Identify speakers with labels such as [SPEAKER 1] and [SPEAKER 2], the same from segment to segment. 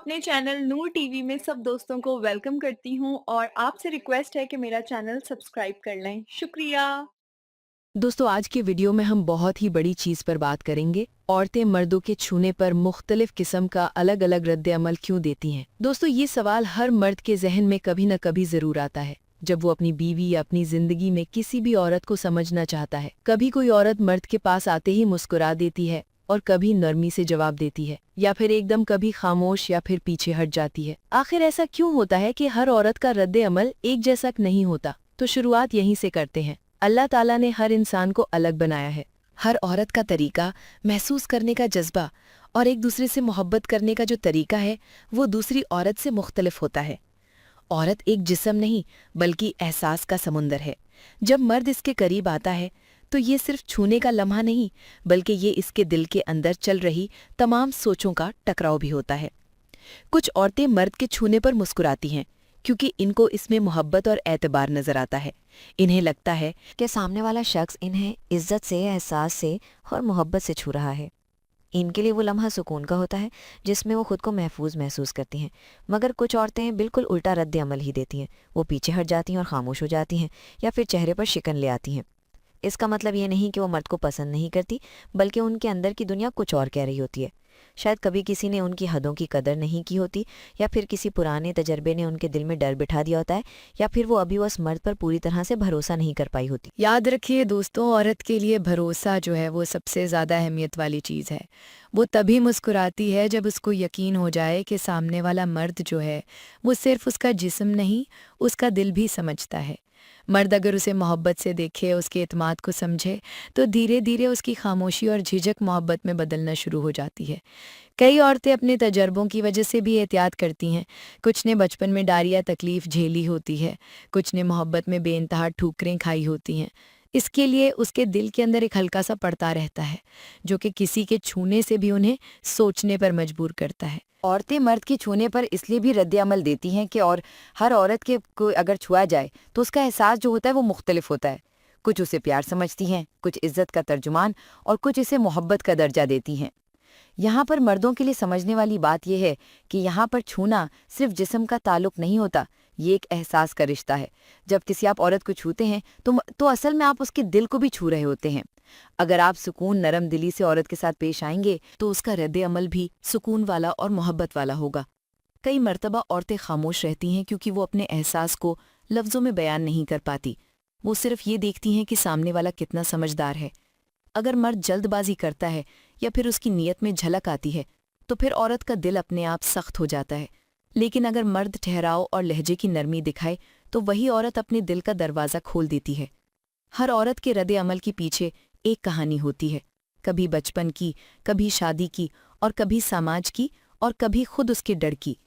[SPEAKER 1] अपने चैनल नूर टीवी में सब दोस्तों को वेलकम करती हूँ और आपसे रिक्वेस्ट है कि मेरा चैनल सब्सक्राइब कर लें। शुक्रिया।
[SPEAKER 2] दोस्तों आज के वीडियो में हम बहुत ही बड़ी चीज़ पर बात करेंगे। औरतें मर्दों के छूने पर मुख्तलिफ किस्म का अलग अलग रद्द अमल क्यों देती हैं। दोस्तों ये सवाल हर मर्द के जहन में कभी न कभी ज़रूर आता है जब वो अपनी बीवी या अपनी ज़िंदगी में किसी भी औरत को समझना चाहता है। कभी कोई औरत मर्द के पास आते ही मुस्कुरा देती है और कभी नरमी से जवाब देती है या फिर एकदम कभी खामोश या फिर पीछे हट जाती है। आखिर ऐसा क्यों होता है कि हर औरत का रद्द अमल एक जैसा नहीं होता? तो शुरुआत यहीं से करते हैं। अल्लाह ताला ने हर इंसान को अलग बनाया है। हर औरत का तरीका, महसूस करने का जज्बा और एक दूसरे से मोहब्बत करने का जो तरीका है वो दूसरी औरत से मुख्तलिफ होता है। औरत एक जिस्म नहीं बल्कि एहसास का समुंदर है। जब मर्द इसके करीब आता है तो ये सिर्फ छूने का लम्हा नहीं बल्कि ये इसके दिल के अंदर चल रही तमाम सोचों का टकराव भी होता है। कुछ औरतें मर्द के छूने पर मुस्कुराती हैं क्योंकि इनको इसमें मोहब्बत और एतबार नजर आता है। इन्हें लगता है
[SPEAKER 3] कि सामने वाला शख्स इन्हें इज्जत से, एहसास से और मोहब्बत से छू रहा है। इनके लिए वो लम्हा सुकून का होता है जिसमें वो खुद को महफूज महसूस करती हैं। मगर कुछ औरतें बिल्कुल उल्टा रद्द अमल ही देती हैं। वो पीछे हट जाती हैं और खामोश हो जाती हैं या फिर चेहरे पर शिकन ले आती हैं। इसका मतलब ये नहीं कि वो मर्द को पसंद नहीं करती, बल्कि उनके अंदर की दुनिया कुछ और कह रही होती है। शायद कभी किसी ने उनकी हदों की कदर नहीं की होती, या फिर किसी पुराने तजर्बे ने उनके दिल में डर बिठा दिया होता है, या फिर वो अभी उस मर्द पर पूरी तरह से भरोसा नहीं कर पाई होती।
[SPEAKER 2] याद रखिए दोस्तों, औरत के लिए भरोसा जो है वो सबसे ज़्यादा अहमियत वाली चीज़ है। वो तभी मुस्कुराती है जब उसको यकीन हो जाए कि सामने वाला मर्द जो है वो सिर्फ उसका जिस्म नहीं, उसका दिल भी समझता है। मर्द अगर उसे मोहब्बत से देखे, उसके एतमाद को समझे, तो धीरे धीरे उसकी खामोशी और झिझक मोहब्बत में बदलना शुरू हो जाती है। कई औरतें अपने तजर्बों की वजह से भी एहतियात करती हैं। कुछ ने बचपन में डार या तकलीफ झेली होती है, कुछ ने मोहब्बत में बेइंतहा ठुकरें खाई होती हैं। इसके लिए उसके दिल के अंदर एक हल्का सा पड़ता रहता है जो कि किसी के छूने से भी उन्हें सोचने पर मजबूर करता है। औरतें मर्द के छूने पर इसलिए भी रद्द अमल देती हैं कि और हर औरत के को अगर छुआ जाए तो उसका एहसास जो होता है वो मुख्तलिफ होता है। कुछ उसे प्यार समझती हैं, कुछ इज्जत का तर्जुमान और कुछ इसे मोहब्बत का दर्जा देती हैं। यहाँ पर मर्दों के लिए समझने वाली बात यह है कि यहाँ पर छूना सिर्फ जिस्म का ताल्लुक नहीं होता, ये एक एहसास का रिश्ता है। जब किसी आप औरत को छूते हैं तो असल में आप उसके दिल को भी छू रहे होते हैं। अगर आप सुकून नरम दिली से औरत के साथ पेश आएंगे तो उसका रद्द अमल भी सुकून वाला और मोहब्बत वाला होगा। कई मर्तबा औरतें खामोश रहती हैं क्योंकि वो अपने एहसास को लफ्ज़ों में बयान नहीं कर पाती। वो सिर्फ ये देखती हैं कि सामने वाला कितना समझदार है। अगर मर्द जल्दबाजी करता है या फिर उसकी नीयत में झलक आती है तो फिर औरत का दिल अपने आप सख्त हो जाता है। लेकिन अगर मर्द ठहराव और लहजे की नरमी दिखाए तो वही औरत अपने दिल का दरवाज़ा खोल देती है। हर औरत के रद्द अमल के पीछे एक कहानी होती है, कभी बचपन की, कभी शादी की और कभी समाज की और कभी खुद उसके डर की।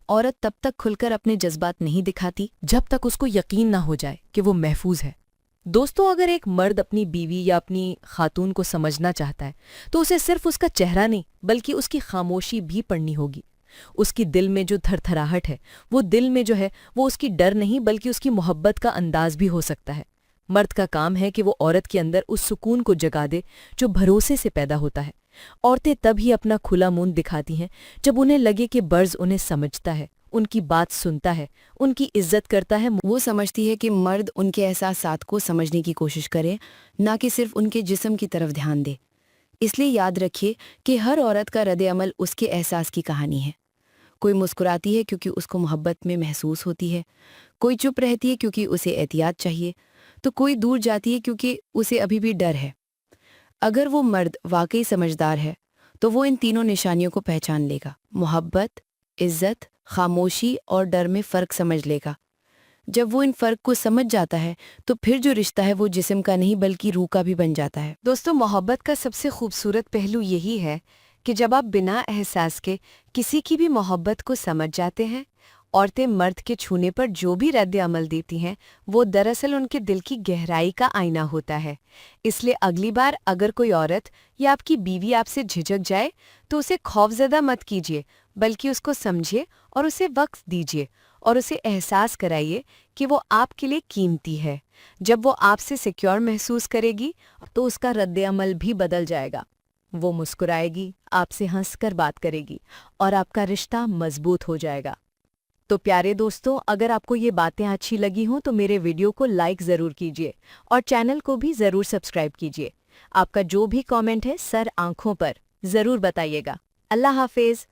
[SPEAKER 2] औरत तब तक खुलकर अपने जज्बात नहीं दिखाती जब तक उसको यकीन ना हो जाए कि वो महफूज है। दोस्तों अगर एक मर्द अपनी बीवी या अपनी खातून को समझना चाहता है तो उसे सिर्फ उसका चेहरा नहीं बल्कि उसकी खामोशी भी पढ़नी होगी। उसकी दिल में जो थरथराहट है वो दिल में जो है वो उसकी डर नहीं बल्कि उसकी मोहब्बत का अंदाज भी हो सकता है। मर्द का काम है कि वो औरत के अंदर उस सुकून को जगा दे जो भरोसे से पैदा होता है। औरतें तब ही अपना खुला मुंह दिखाती हैं जब उन्हें लगे कि बर्ज उन्हें समझता है, उनकी बात सुनता है, उनकी इज्जत करता है। वो समझती है कि मर्द उनके एहसासात को समझने की कोशिश करे, ना कि सिर्फ उनके जिस्म की तरफ ध्यान दे। इसलिए याद रखिए कि हर औरत का रद्द अमल उसके एहसास की कहानी है। कोई मुस्कुराती है क्योंकि उसको मोहब्बत में महसूस होती है, कोई चुप रहती है क्योंकि उसे एहतियात चाहिए, तो कोई दूर जाती है क्योंकि उसे अभी भी डर है। अगर वो मर्द वाकई समझदार है तो वो इन तीनों निशानियों को पहचान लेगा। मोहब्बत, इज्जत, खामोशी और डर में फ़र्क समझ लेगा। जब वो इन फ़र्क को समझ जाता है तो फिर जो रिश्ता है वो जिस्म का नहीं बल्कि रूह का भी बन जाता है। दोस्तों मोहब्बत का सबसे खूबसूरत पहलू यही है कि जब आप बिना एहसास के किसी की भी मोहब्बत को समझ जाते हैं। औरतें मर्द के छूने पर जो भी रद्द अमल देती हैं वो दरअसल उनके दिल की गहराई का आईना होता है। इसलिए अगली बार अगर कोई औरत या आपकी बीवी आपसे झिझक जाए तो उसे खौफजदा मत कीजिए, बल्कि उसको समझिए और उसे वक्त दीजिए और उसे एहसास कराइए कि वो आपके लिए कीमती है। जब वो आपसे सिक्योर महसूस करेगी तो उसका रद्द अमल भी बदल जाएगा। وہ مسکرائے گی، آپ سے ہنس کر بات کرے گی اور آپ کا رشتہ مضبوط ہو جائے گا۔ تو پیارے دوستوں، اگر آپ کو یہ باتیں اچھی لگی ہوں تو میرے ویڈیو کو لائک ضرور کیجیے اور چینل کو بھی ضرور سبسکرائب کیجیے۔ آپ کا جو بھی کامنٹ ہے سر آنکھوں پر ضرور بتائیے گا۔ اللہ حافظ۔